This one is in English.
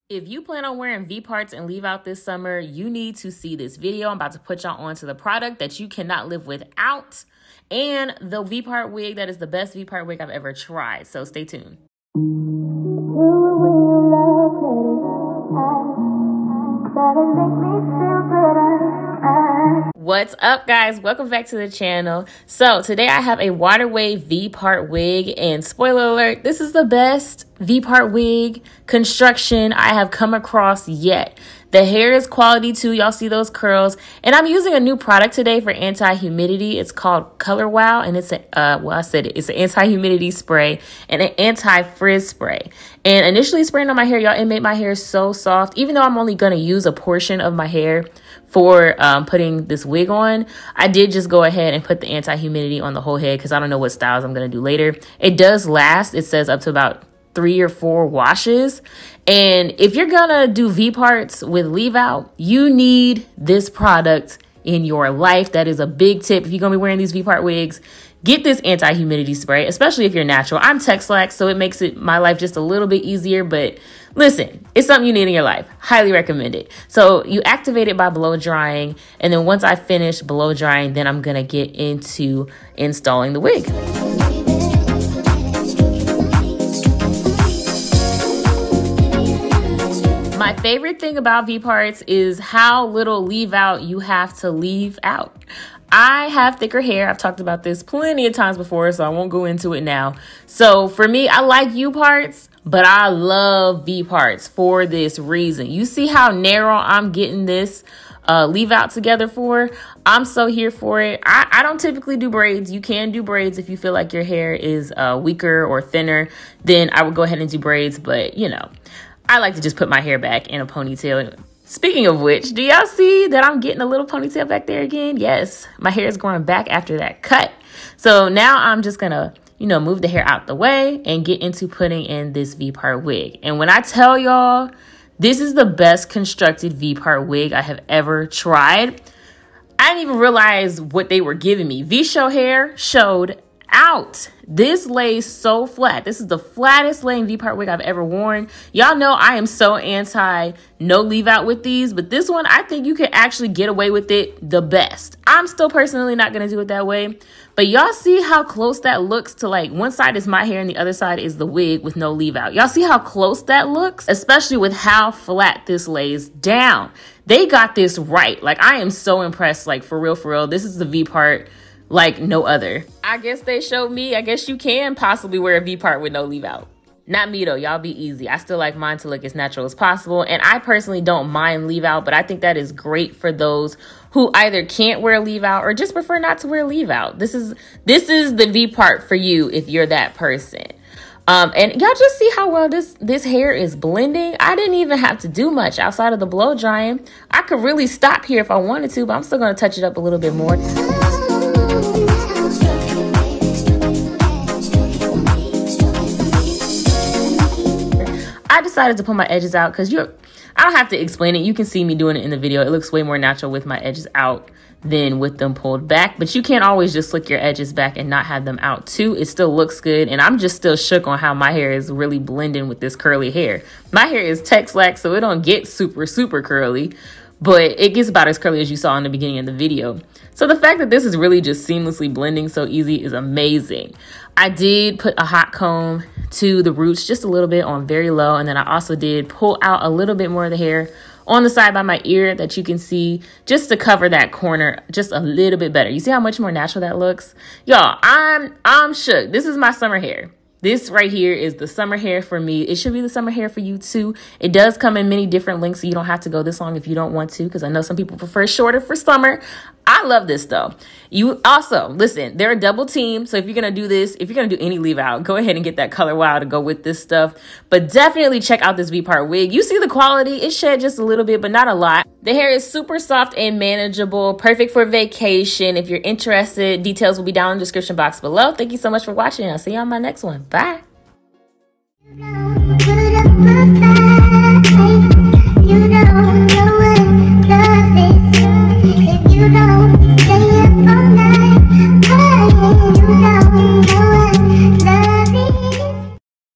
If you plan on wearing V-parts and leave out this summer, you need to see this video. I'm about to put y'all onto the product that you cannot live without and the V-part wig that is the best V-part wig I've ever tried. So stay tuned. What's up, guys? Welcome back to the channel. So today I have a water wave V-part wig, and spoiler alert, this is the best V-part wig construction I have come across yet. The hair is quality too. Y'all see those curls. And I'm using a new product today for anti-humidity. It's called Color Wow, and it's it's an anti-humidity spray and an anti-frizz spray. And initially spraying on my hair, y'all, it made my hair so soft. Even though I'm only going to use a portion of my hair for putting this wig on, I did just go ahead and put the anti-humidity on the whole head because I don't know what styles I'm going to do later. It does last. It says up to about 3 or 4 washes. And if you're gonna do V-parts with Leavout, you need this product in your life. That is a big tip. If you're gonna be wearing these V-part wigs, get this anti-humidity spray, especially if you're natural. I'm textlaxed, so it makes my life just a little bit easier, but listen, it's something you need in your life. Highly recommend it. So you activate it by blow drying, and then once I finish blow drying, then I'm gonna get into installing the wig. My favorite thing about V-parts is how little leave out you have to leave out. I have thicker hair. I've talked about this plenty of times before, so I won't go into it now. So for me, I like U-parts, but I love V-parts for this reason. You see how narrow I'm getting this leave out together for? I'm so here for it. I don't typically do braids. You can do braids if you feel like your hair is weaker or thinner, then I would go ahead and do braids, but you know, I like to just put my hair back in a ponytail. Speaking of which, do y'all see that I'm getting a little ponytail back there again? Yes, my hair is growing back after that cut. So now I'm just gonna, move the hair out the way and get into putting in this V-part wig. And when I tell y'all, this is the best constructed V-part wig I have ever tried, I didn't even realize what they were giving me. VShow hair showed out. This lays so flat. This is the flattest laying V-part wig I've ever worn. Y'all know I am so anti no leave out with these, but this one, I think you can actually get away with it the best. I'm still personally not going to do it that way, but y'all see how close that looks to, like, one side is my hair and the other side is the wig with no leave out. Y'all see how close that looks, especially with how flat this lays down. They got this right. Like, I am so impressed. Like, for real. This is the V-part like no other. I guess they showed me, I guess you can possibly wear a V-part with no leave out. Not me though, y'all be easy. I still like mine to look as natural as possible, and I personally don't mind leave out, but I think that is great for those who either can't wear leave out or just prefer not to wear leave out. This is the V-part for you if you're that person. And y'all just see how well this hair is blending. I didn't even have to do much outside of the blow drying. I could really stop here if I wanted to, but I'm still gonna touch it up a little bit more. I decided to put my edges out because I don't have to explain it. You can see me doing it in the video. It looks way more natural with my edges out than with them pulled back. But you can't always just slick your edges back and not have them out too. It still looks good. And I'm just still shook on how my hair is really blending with this curly hair. My hair is textlaxed, so it don't get super curly, but it gets about as curly as you saw in the beginning of the video. So the fact that this is really just seamlessly blending so easy is amazing. I did put a hot comb to the roots just a little bit on very low, and then I also did pull out a little bit more of the hair on the side by my ear that you can see, just to cover that corner just a little bit better. You see how much more natural that looks? Y'all, I'm shook. This is my summer hair. This right here is the summer hair for me. It should be the summer hair for you too. It does come in many different lengths, so you don't have to go this long if you don't want to, because I know some people prefer shorter for summer. I love this though. You also, listen, they're a double team. So if you're going to do this, if you're going to do any leave out, go ahead and get that Color Wow to go with this stuff. But definitely check out this V-part wig. You see the quality, it shed just a little bit, but not a lot. The hair is super soft and manageable, perfect for vacation. If you're interested, details will be down in the description box below. Thank you so much for watching. I'll see you on my next one. Bye.